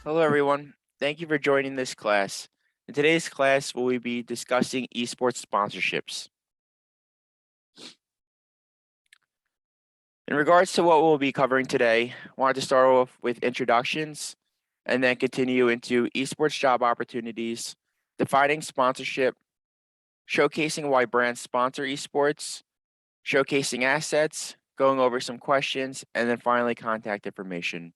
Hello, everyone. Thank you for joining this class. In today's class, we'll be discussing esports sponsorships. In regards to what we'll be covering today, I wanted to start off with introductions and then continue into esports job opportunities, defining sponsorship, showcasing why brands sponsor esports, showcasing assets, going over some questions, and then finally contact information.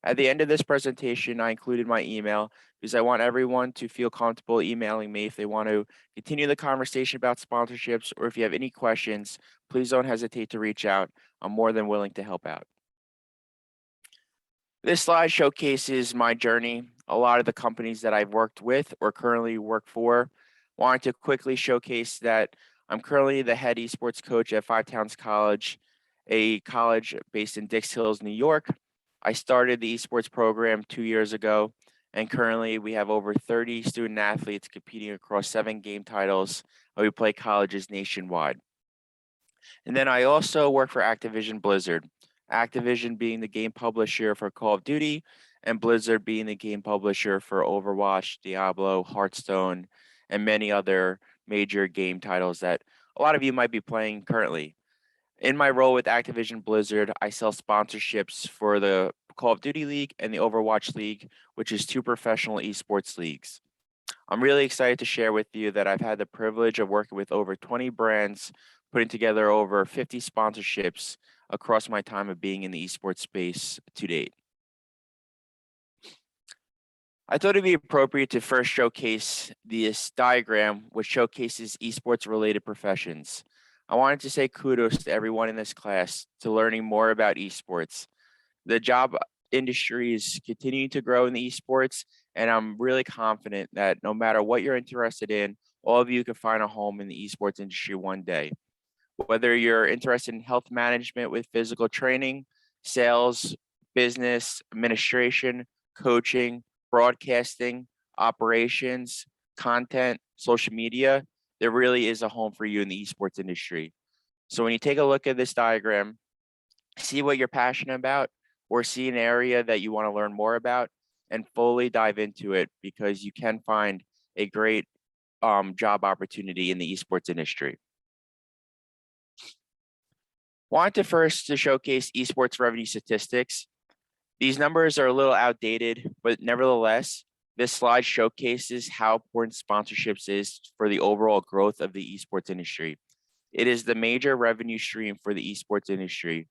At the end of this presentation, I included my email because I want everyone to feel comfortable emailing me if they want to continue the conversation about sponsorships, or if you have any questions, please don't hesitate to reach out. I'm more than willing to help out. This slide showcases my journey, a lot of the companies that I've worked with or currently work for. Wanted to quickly showcase that I'm currently the head esports coach at Five Towns College, a college based in Dix Hills, New York. I started the esports program 2 years ago, and currently we have over 30 student athletes competing across 7 game titles, and we play colleges nationwide. And then I also work for Activision Blizzard. Activision being the game publisher for Call of Duty, and Blizzard being the game publisher for Overwatch, Diablo, Hearthstone, and many other major game titles that a lot of you might be playing currently. In my role with Activision Blizzard, I sell sponsorships for the Call of Duty League and the Overwatch League, which is 2 professional esports leagues. I'm really excited to share with you that I've had the privilege of working with over 20 brands, putting together over 50 sponsorships across my time of being in the esports space to date. I thought it'd be appropriate to first showcase this diagram, which showcases esports related professions. I wanted to say kudos to everyone in this class to learning more about esports. The job industry is continuing to grow in the esports, and I'm really confident that no matter what you're interested in, all of you can find a home in the esports industry one day. Whether you're interested in health management with physical training, sales, business, administration, coaching, broadcasting, operations, content, social media, there really is a home for you in the esports industry. So when you take a look at this diagram, see what you're passionate about or see an area that you want to learn more about and fully dive into it, because you can find a great job opportunity in the esports industry. Wanted to first to showcase esports revenue statistics. These numbers are a little outdated, but nevertheless, this slide showcases how important sponsorships is for the overall growth of the esports industry. It is the major revenue stream for the esports industry,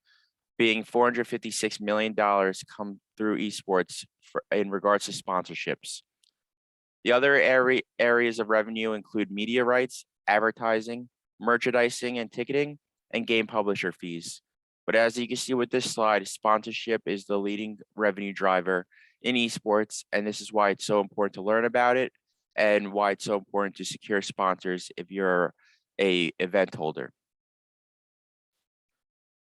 being $456 million come through esports in regards to sponsorships. The other areas of revenue include media rights, advertising, merchandising and ticketing, and game publisher fees. But as you can see with this slide, sponsorship is the leading revenue driver in esports, and this is why it's so important to learn about it and why it's so important to secure sponsors if you're a event holder.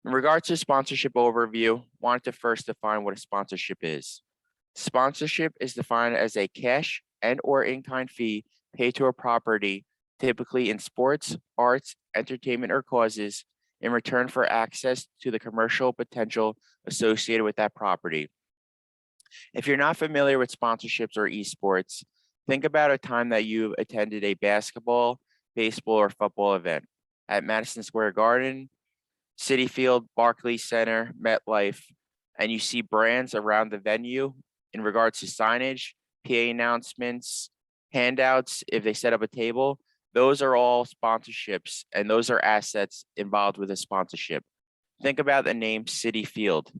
In regards to sponsorship overview, wanted to first define what a sponsorship is. Sponsorship is defined as a cash and or in-kind fee paid to a property, typically in sports, arts, entertainment, or causes, in return for access to the commercial potential associated with that property. If you're not familiar with sponsorships or esports, think about a time that you've attended a basketball, baseball, or football event at Madison Square Garden, Citi Field, Barclays Center, MetLife, and you see brands around the venue in regards to signage, PA announcements, handouts, if they set up a table, those are all sponsorships and those are assets involved with a sponsorship. Think about the name Citi Field.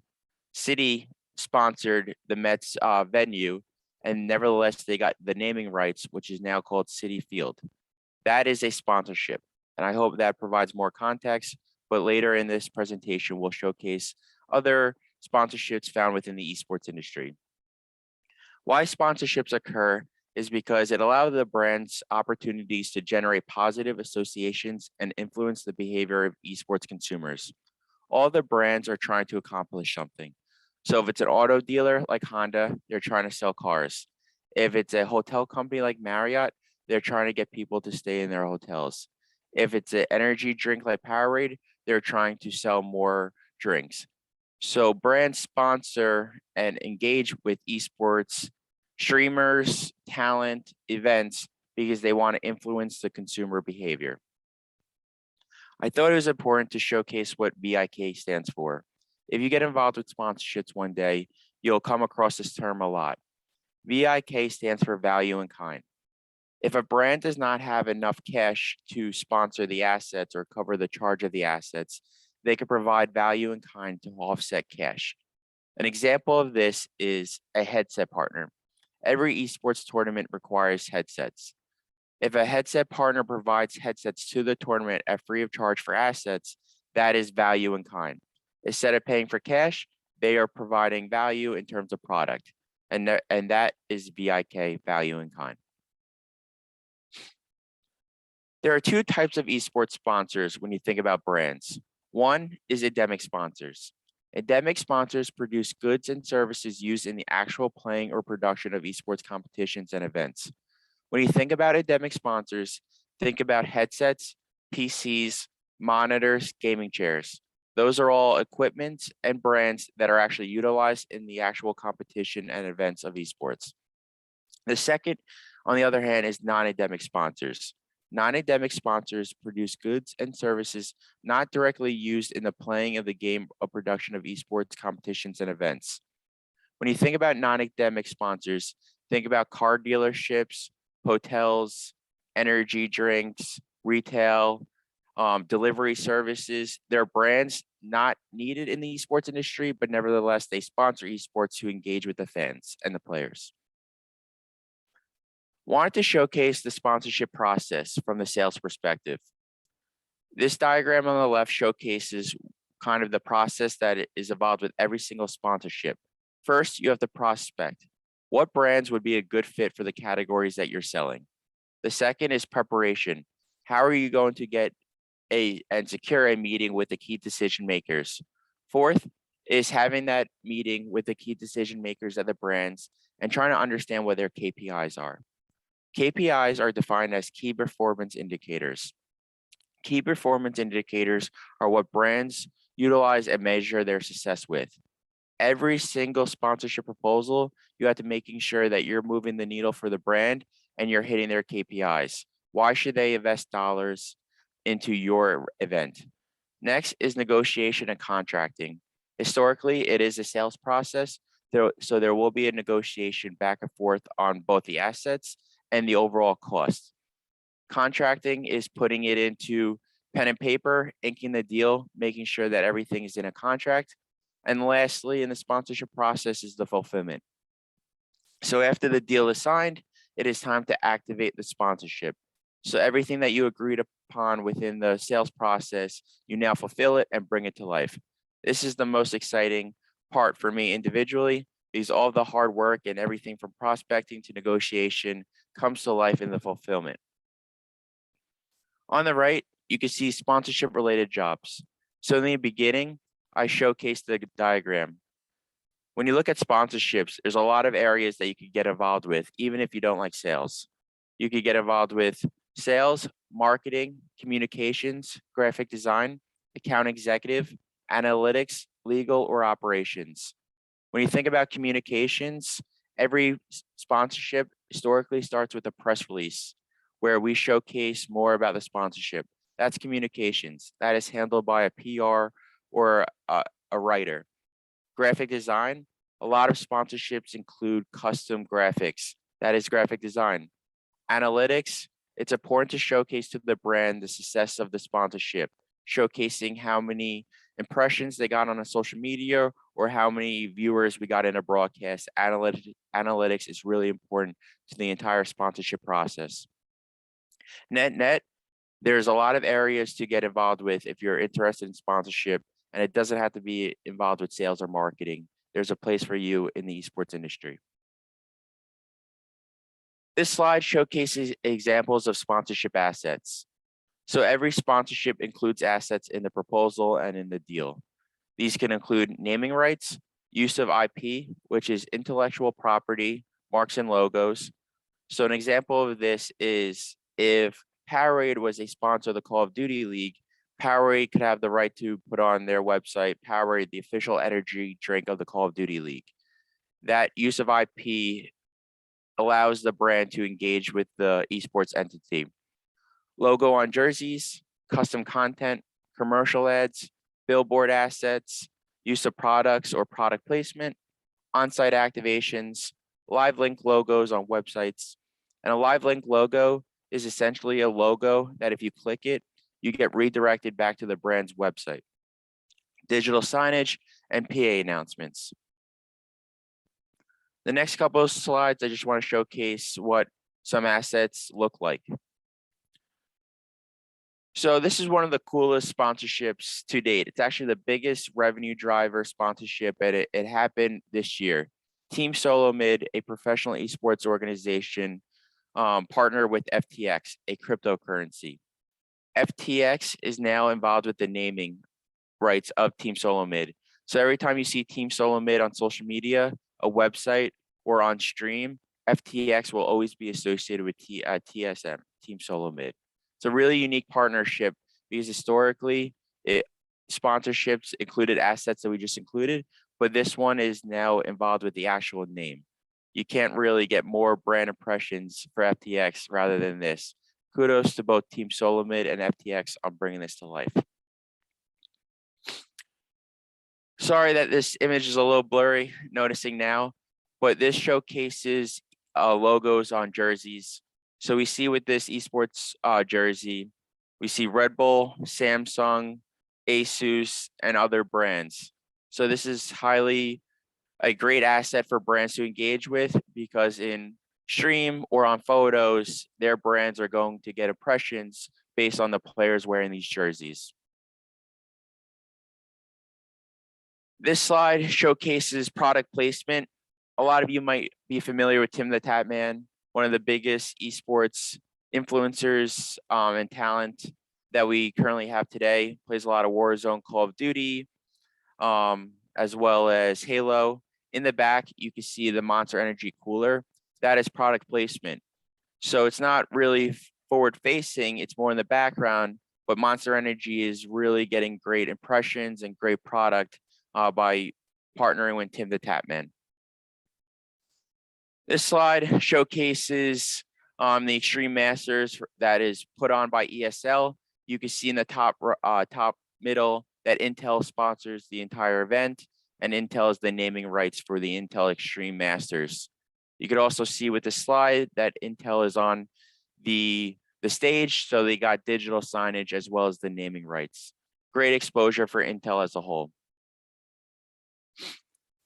Citi sponsored the Mets venue, and nevertheless, they got the naming rights, which is now called Citi Field. That is a sponsorship, and I hope that provides more context. But later in this presentation, we'll showcase other sponsorships found within the esports industry. Why sponsorships occur is because it allows the brands opportunities to generate positive associations and influence the behavior of esports consumers. All the brands are trying to accomplish something. So if it's an auto dealer like Honda, they're trying to sell cars. If it's a hotel company like Marriott, they're trying to get people to stay in their hotels. If it's an energy drink like Powerade, they're trying to sell more drinks. So brands sponsor and engage with esports, streamers, talent, events, because they want to influence the consumer behavior. I thought it was important to showcase what VIK stands for. If you get involved with sponsorships one day, you'll come across this term a lot. VIK stands for value in kind. If a brand does not have enough cash to sponsor the assets or cover the charge of the assets, they can provide value in kind to offset cash. An example of this is a headset partner. Every esports tournament requires headsets. If a headset partner provides headsets to the tournament at free of charge for assets, that is value in kind. Instead of paying for cash, they are providing value in terms of product. And that is VIK, value in kind. There are two types of esports sponsors when you think about brands. One is endemic sponsors. Endemic sponsors produce goods and services used in the actual playing or production of esports competitions and events. When you think about endemic sponsors, think about headsets, PCs, monitors, gaming chairs. Those are all equipment and brands that are actually utilized in the actual competition and events of esports. The second, on the other hand, is non-endemic sponsors. Non-endemic sponsors produce goods and services not directly used in the playing of the game or production of esports competitions and events. When you think about non-endemic sponsors, think about car dealerships, hotels, energy drinks, retail, delivery services. They're brands not needed in the esports industry, but nevertheless, they sponsor esports to engage with the fans and the players. Wanted to showcase the sponsorship process from the sales perspective. This diagram on the left showcases kind of the process that is involved with every single sponsorship. First, you have to prospect. What brands would be a good fit for the categories that you're selling? The second is preparation. How are you going to get and secure a meeting with the key decision makers? Fourth is having that meeting with the key decision makers at the brands and trying to understand what their KPIs are. KPIs are defined as key performance indicators. Key performance indicators are what brands utilize and measure their success with. Every single sponsorship proposal, you have to making sure that you're moving the needle for the brand and you're hitting their KPIs. Why should they invest dollars into your event? Next is negotiation and contracting. Historically, it is a sales process, so there will be a negotiation back and forth on both the assets and the overall cost. Contracting is putting it into pen and paper, inking the deal, making sure that everything is in a contract. And lastly, in the sponsorship process is the fulfillment. So after the deal is signed, it is time to activate the sponsorship. So everything that you agreed upon within the sales process, you now fulfill it and bring it to life. This is the most exciting part for me individually, because all the hard work and everything from prospecting to negotiation comes to life in the fulfillment. On the right, you can see sponsorship related jobs. So in the beginning, I showcased the diagram. When you look at sponsorships, there's a lot of areas that you could get involved with, even if you don't like sales. You could get involved with sales, marketing, communications, graphic design, account executive, analytics, legal, or operations. When you think about communications, every sponsorship historically starts with a press release where we showcase more about the sponsorship. That's communications. That is handled by a PR or a writer. Graphic design, a lot of sponsorships include custom graphics. That is graphic design. Analytics, it's important to showcase to the brand the success of the sponsorship, showcasing how many impressions they got on a social media or how many viewers we got in a broadcast. Analytics is really important to the entire sponsorship process. Net, there's a lot of areas to get involved with if you're interested in sponsorship, and it doesn't have to be involved with sales or marketing. There's a place for you in the esports industry. This slide showcases examples of sponsorship assets. So every sponsorship includes assets in the proposal and in the deal. These can include naming rights, use of IP, which is intellectual property, marks and logos. So an example of this is if Powerade was a sponsor of the Call of Duty League, Powerade could have the right to put on their website, Powerade, the official energy drink of the Call of Duty League. That use of IP allows the brand to engage with the esports entity. Logo on jerseys, custom content, commercial ads, billboard assets, use of products or product placement, on-site activations, live link logos on websites. And a live link logo is essentially a logo that if you click it, you get redirected back to the brand's website. Digital signage and PA announcements. The next couple of slides, I just want to showcase what some assets look like. So this is one of the coolest sponsorships to date. It's actually the biggest revenue driver sponsorship, and it happened this year. Team Solo Mid, a professional esports organization, partnered with FTX, a cryptocurrency. FTX is now involved with the naming rights of Team Solo Mid. So every time you see Team Solo Mid on social media, a website, or on stream, FTX will always be associated with TSM, Team Solo Mid. It's a really unique partnership because historically, sponsorships included assets that we just included, but this one is now involved with the actual name. You can't really get more brand impressions for FTX rather than this. Kudos to both Team Solo Mid and FTX on bringing this to life. Sorry that this image is a little blurry, noticing now, but this showcases logos on jerseys. So we see with this esports jersey, we see Red Bull, Samsung, Asus, and other brands. So this is highly a great asset for brands to engage with because in stream or on photos, their brands are going to get impressions based on the players wearing these jerseys. This slide showcases product placement. A lot of you might be familiar with Tim the Tap Man, one of the biggest esports influencers and talent that we currently have today. Plays a lot of Warzone, Call of Duty, as well as Halo. In the back, you can see the Monster Energy cooler. That is product placement. So it's not really forward facing, it's more in the background, but Monster Energy is really getting great impressions and great product by partnering with Tim the Tap Man. This slide showcases the Extreme Masters that is put on by ESL. You can see in the top middle that Intel sponsors the entire event, and Intel is the naming rights for the Intel Extreme Masters. You could also see with the slide that Intel is on the stage, so they got digital signage as well as the naming rights. Great exposure for Intel as a whole.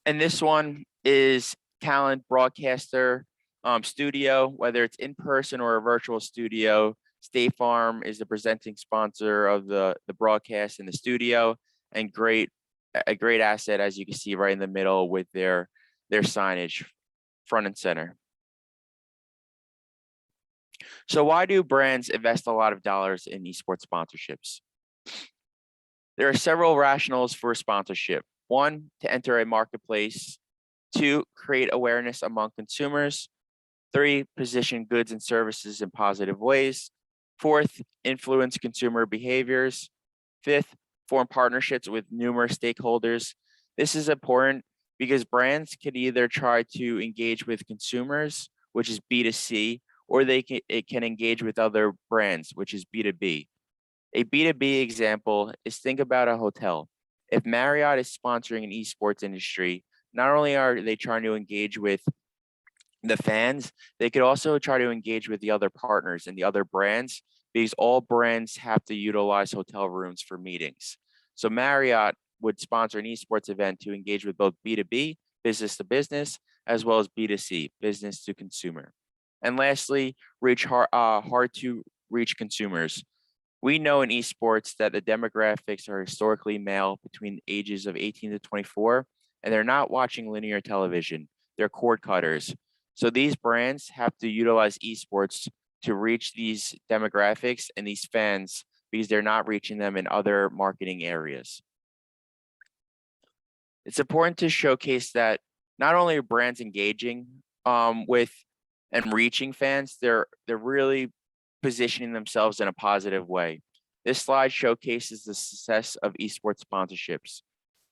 And this one is talent broadcaster studio, whether it's in person or a virtual studio. State Farm is the presenting sponsor of the broadcast in the studio, and a great asset, as you can see right in the middle with their signage front and center. So why do brands invest a lot of dollars in esports sponsorships? There are several rationales for sponsorship. One, to enter a marketplace. Two, create awareness among consumers. Three, position goods and services in positive ways. Fourth, influence consumer behaviors. Fifth, form partnerships with numerous stakeholders. This is important because brands can either try to engage with consumers, which is B2C, or it can engage with other brands, which is B2B. A B2B example is, think about a hotel. If Marriott is sponsoring an esports industry, not only are they trying to engage with the fans, they could also try to engage with the other partners and the other brands, because all brands have to utilize hotel rooms for meetings. So Marriott would sponsor an esports event to engage with both B2B, business to business, as well as B2C, business to consumer. And lastly, reach hard to reach consumers. We know in esports that the demographics are historically male between the ages of 18 to 24, and they're not watching linear television. They're cord cutters. So these brands have to utilize esports to reach these demographics and these fans, because they're not reaching them in other marketing areas. It's important to showcase that not only are brands engaging with and reaching fans, they're really positioning themselves in a positive way. This slide showcases the success of esports sponsorships.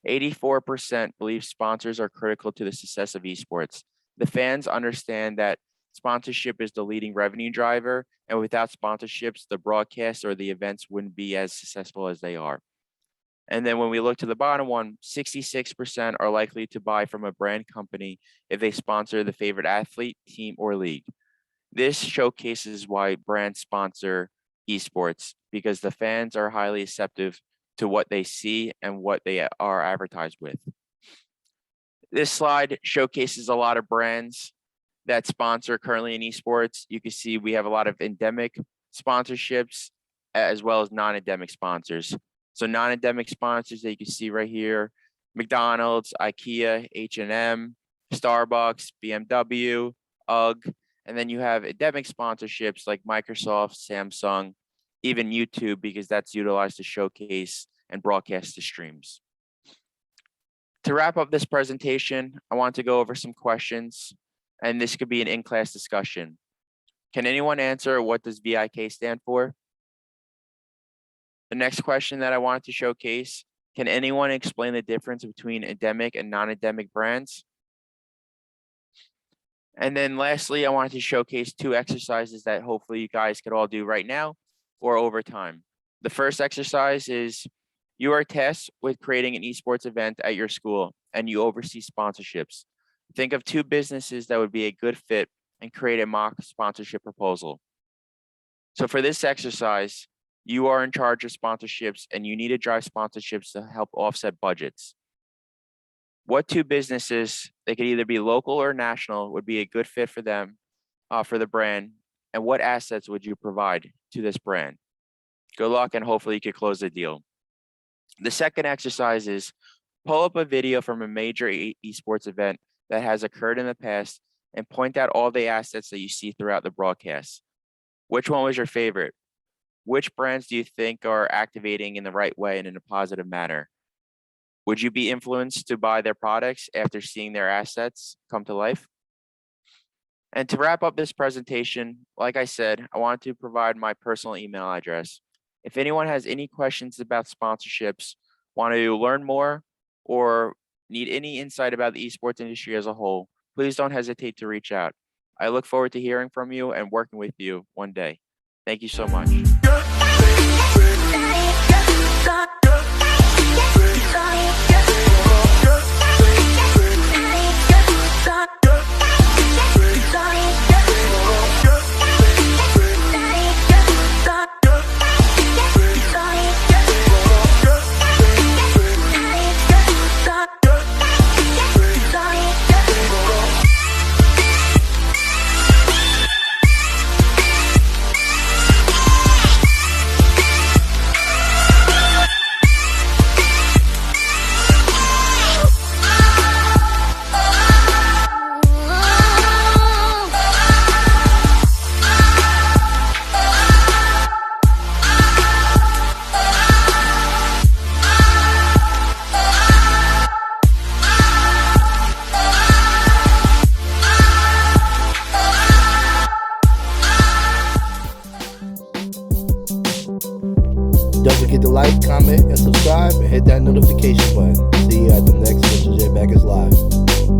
84% believe sponsors are critical to the success of esports. The fans understand that sponsorship is the leading revenue driver, and without sponsorships, the broadcasts or the events wouldn't be as successful as they are. And then when we look to the bottom one, 66% are likely to buy from a brand company if they sponsor the favorite athlete, team, or league. This showcases why brands sponsor esports, because the fans are highly receptive to what they see and what they are advertised with. This slide showcases a lot of brands that sponsor currently in esports. You can see we have a lot of endemic sponsorships as well as non-endemic sponsors. So non-endemic sponsors that you can see right here: McDonald's, IKEA, H&M, Starbucks, BMW, UGG. And then you have endemic sponsorships like Microsoft, Samsung, even YouTube, because that's utilized to showcase and broadcast the streams. To wrap up this presentation, I want to go over some questions, and this could be an in-class discussion. Can anyone answer, what does VIK stand for? The next question that I wanted to showcase: can anyone explain the difference between endemic and non-endemic brands? And then lastly, I wanted to showcase 2 exercises that hopefully you guys could all do right now or over time. The first exercise is, you are tasked with creating an esports event at your school and you oversee sponsorships. Think of 2 businesses that would be a good fit and create a mock sponsorship proposal. So for this exercise, you are in charge of sponsorships and you need to drive sponsorships to help offset budgets. What 2 businesses, they could either be local or national, would be a good fit for them, for the brand, and what assets would you provide to this brand? Good luck, and hopefully you could close the deal. The second exercise is, pull up a video from a major esports event that has occurred in the past and point out all the assets that you see throughout the broadcast. Which one was your favorite? Which brands do you think are activating in the right way and in a positive manner? Would you be influenced to buy their products after seeing their assets come to life? And to wrap up this presentation, like I said, I wanted to provide my personal email address. If anyone has any questions about sponsorships, want to learn more, or need any insight about the esports industry as a whole, please don't hesitate to reach out. I look forward to hearing from you and working with you one day. Thank you so much. Don't forget to like, comment, and subscribe, and hit that notification button. See you at the next Mr. J Baggers Live.